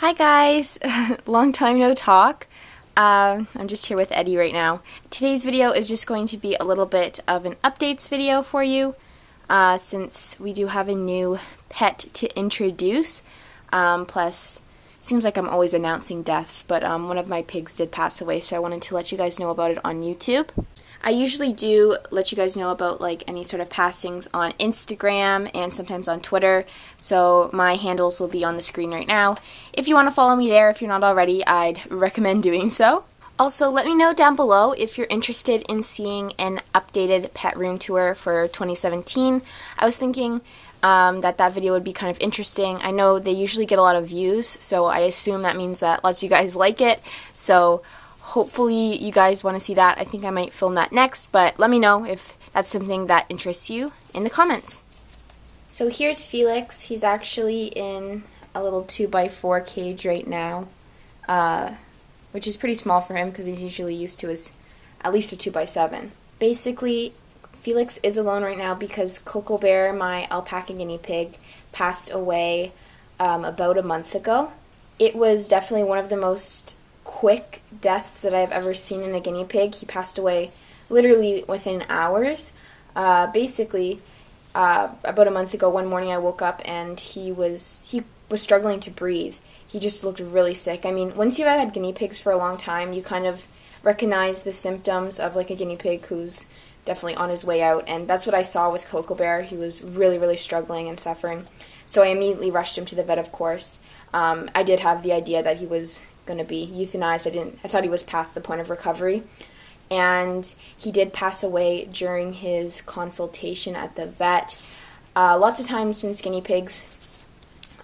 Hi guys, long time no talk. I'm just here with Eddie right now. Today's video is just going to be a little bit of an updates video for you, since we do have a new pet to introduce. Plus, it seems like I'm always announcing deaths, but one of my pigs did pass away, so I wanted to let you guys know about it on YouTube. I usually do let you guys know about like any sort of passings on Instagram and sometimes on Twitter, so my handles will be on the screen right now. If you want to follow me there, if you're not already, I'd recommend doing so. Also, let me know down below if you're interested in seeing an updated pet room tour for 2017. I was thinking that video would be kind of interesting. I know they usually get a lot of views, so I assume that means that lots of you guys like it. So hopefully you guys want to see that. I think I might film that next, but let me know if that's something that interests you in the comments. So here's Felix. He's actually in a little 2x4 cage right now, which is pretty small for him because he's usually used to at least a 2x7. Basically, Felix is alone right now because Coco Bear, my alpaca guinea pig, passed away about a month ago. It was definitely one of the most quick deaths that I've ever seen in a guinea pig. He passed away literally within hours. Basically, about a month ago, one morning I woke up and he was struggling to breathe. He just looked really sick. I mean, once you've had guinea pigs for a long time, you kind of recognize the symptoms of like a guinea pig who's definitely on his way out, and that's what I saw with Coco Bear. He was really struggling and suffering. So I immediately rushed him to the vet, of course. I did have the idea that he was going to be euthanized. I thought he was past the point of recovery, and he did pass away during his consultation at the vet. Lots of times, since guinea pigs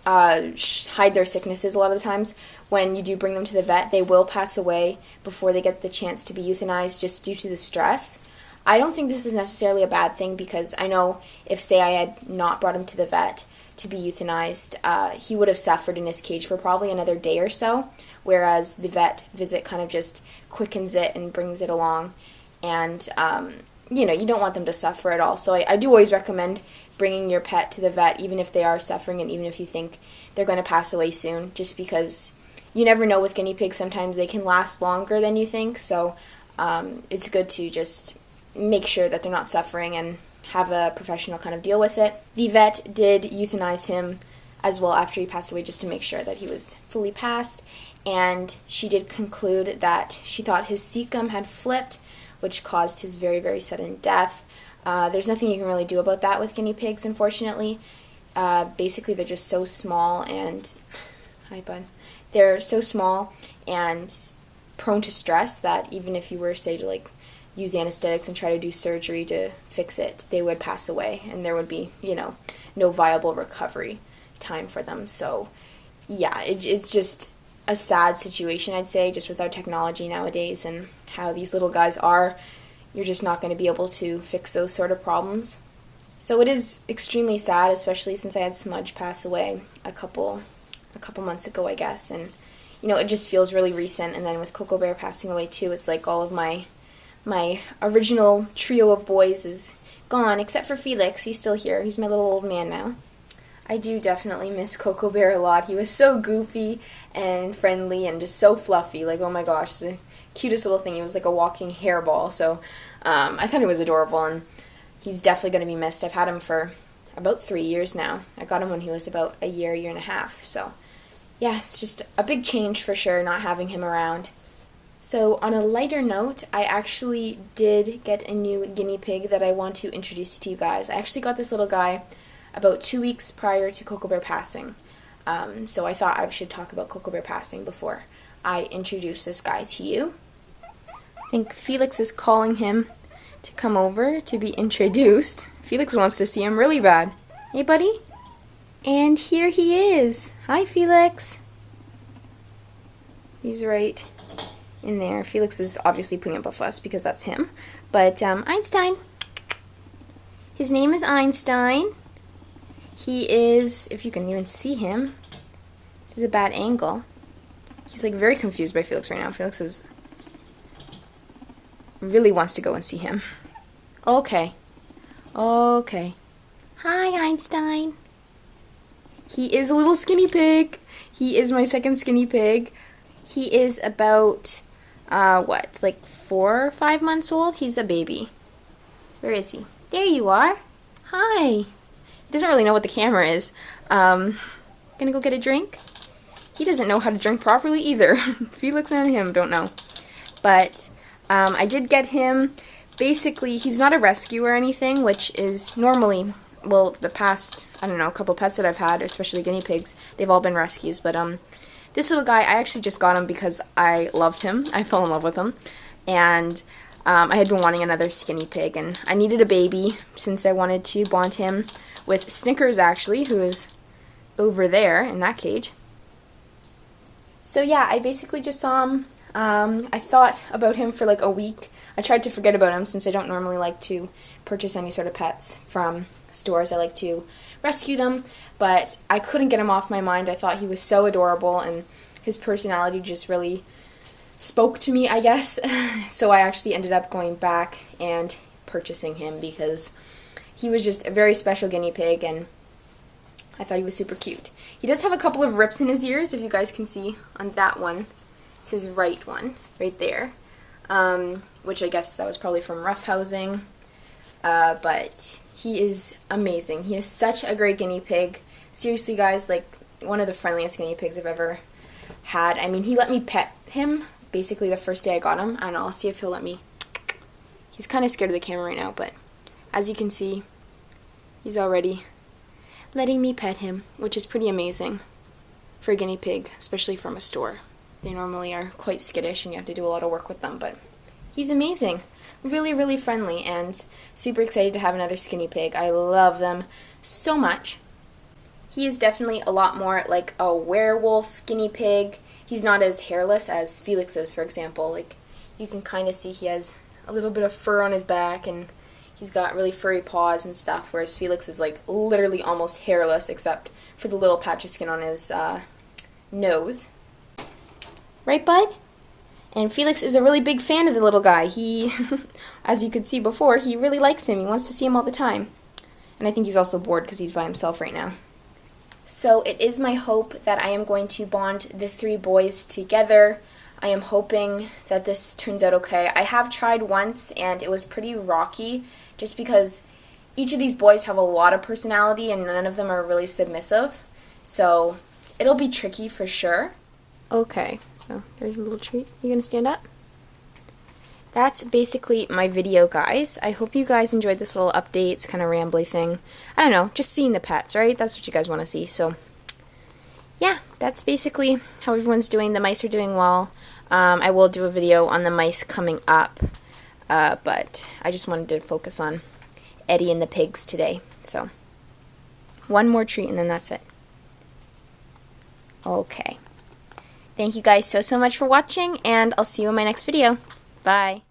hide their sicknesses a lot of the times, when you do bring them to the vet, they will pass away before they get the chance to be euthanized just due to the stress. I don't think this is necessarily a bad thing, because I know if, say, I had not brought him to the vet to be euthanized, he would have suffered in his cage for probably another day or so, whereas the vet visit kind of just quickens it and brings it along, and you don't want them to suffer at all. So I do always recommend bringing your pet to the vet, even if they are suffering and even if you think they're going to pass away soon, just because you never know with guinea pigs. Sometimes they can last longer than you think, so it's good to just make sure that they're not suffering and have a professional kind of deal with it. The vet did euthanize him as well after he passed away, just to make sure that he was fully passed, and she did conclude that she thought his cecum had flipped, which caused his very sudden death. There's nothing you can really do about that with guinea pigs, unfortunately. Basically, they're just so small and hi bud. They're so small and prone to stress that even if you were, say, to like use anesthetics and try to do surgery to fix it, they would pass away, and there would be, no viable recovery time for them. So, yeah, it's just a sad situation, I'd say, just with our technology nowadays and how these little guys are. You're just not going to be able to fix those sort of problems. So it is extremely sad, especially since I had Smudge pass away a couple months ago, I guess, and it just feels really recent. And then with Coco Bear passing away too, it's like all of my original trio of boys is gone, except for Felix. He's still here. He's my little old man now. I do definitely miss Coco Bear a lot. He was so goofy and friendly and just so fluffy. Like, oh my gosh, the cutest little thing. He was like a walking hairball. So I thought he was adorable, and he's definitely going to be missed. I've had him for about 3 years now. I got him when he was about a year and a half. So yeah, it's just a big change for sure not having him around. So on a lighter note, I actually did get a new guinea pig that I want to introduce to you guys. I actually got this little guy about 2 weeks prior to Coco Bear passing. So I thought I should talk about Coco Bear passing before I introduce this guy to you. I think Felix is calling him to come over to be introduced. Felix wants to see him really bad. Hey, buddy? And here he is. Hi, Felix. He's right in there. Felix is obviously putting up a fuss because that's him. But Einstein. His name is Einstein. He is, if you can even see him, this is a bad angle. He's like very confused by Felix right now. Felix really wants to go and see him. Okay. Hi, Einstein. He is a little skinny pig. He is my second skinny pig. He is about, like 4 or 5 months old? He's a baby. Where is he? There you are. Hi. He doesn't really know what the camera is. Gonna go get a drink? He doesn't know how to drink properly either. Felix and him don't know. But I did get him. Basically, he's not a rescue or anything, which is normally, well, the past, I don't know, couple pets that I've had, especially guinea pigs, they've all been rescues. But this little guy, I actually just got him because I loved him. I fell in love with him. And I had been wanting another skinny pig, and I needed a baby since I wanted to bond him with Snickers, actually, who is over there in that cage. So yeah, I basically just saw him. I thought about him for like a week. I tried to forget about him since I don't normally like to purchase any sort of pets from stores. I like to rescue them, but I couldn't get him off my mind. I thought he was so adorable, and his personality just really spoke to me, I guess. So I actually ended up going back and purchasing him because he was just a very special guinea pig, and I thought he was super cute. He does have a couple of rips in his ears, if you guys can see on that one. It's his right one, right there, which I guess that was probably from roughhousing, but he is amazing. He is such a great guinea pig. Seriously, guys, like, one of the friendliest guinea pigs I've ever had. I mean, he let me pet him basically the first day I got him. I don't know, I'll see if he'll let me. He's kind of scared of the camera right now, but as you can see, he's already letting me pet him, which is pretty amazing for a guinea pig, especially from a store. They normally are quite skittish and you have to do a lot of work with them, but he's amazing. Really, really friendly, and super excited to have another skinny pig. I love them so much. He is definitely a lot more like a werewolf guinea pig. He's not as hairless as Felix is, for example. Like, you can kind of see he has a little bit of fur on his back, and he's got really furry paws and stuff, whereas Felix is like literally almost hairless except for the little patch of skin on his nose. Right, bud? And Felix is a really big fan of the little guy. He, as you could see before, he really likes him. He wants to see him all the time. And I think he's also bored because he's by himself right now. So it is my hope that I am going to bond the 3 boys together. I am hoping that this turns out okay. I have tried once and it was pretty rocky just because each of these boys have a lot of personality and none of them are really submissive. So it'll be tricky for sure. Okay, so there's a little treat. You gonna stand up? That's basically my video, guys. I hope you guys enjoyed this little update. It's kind of rambly thing. I don't know, just seeing the pets, right? That's what you guys want to see. So yeah, that's basically how everyone's doing. The mice are doing well. I will do a video on the mice coming up, but I just wanted to focus on Eddie and the pigs today. So one more treat and then that's it. Okay. Thank you guys so much for watching, and I'll see you in my next video. Bye.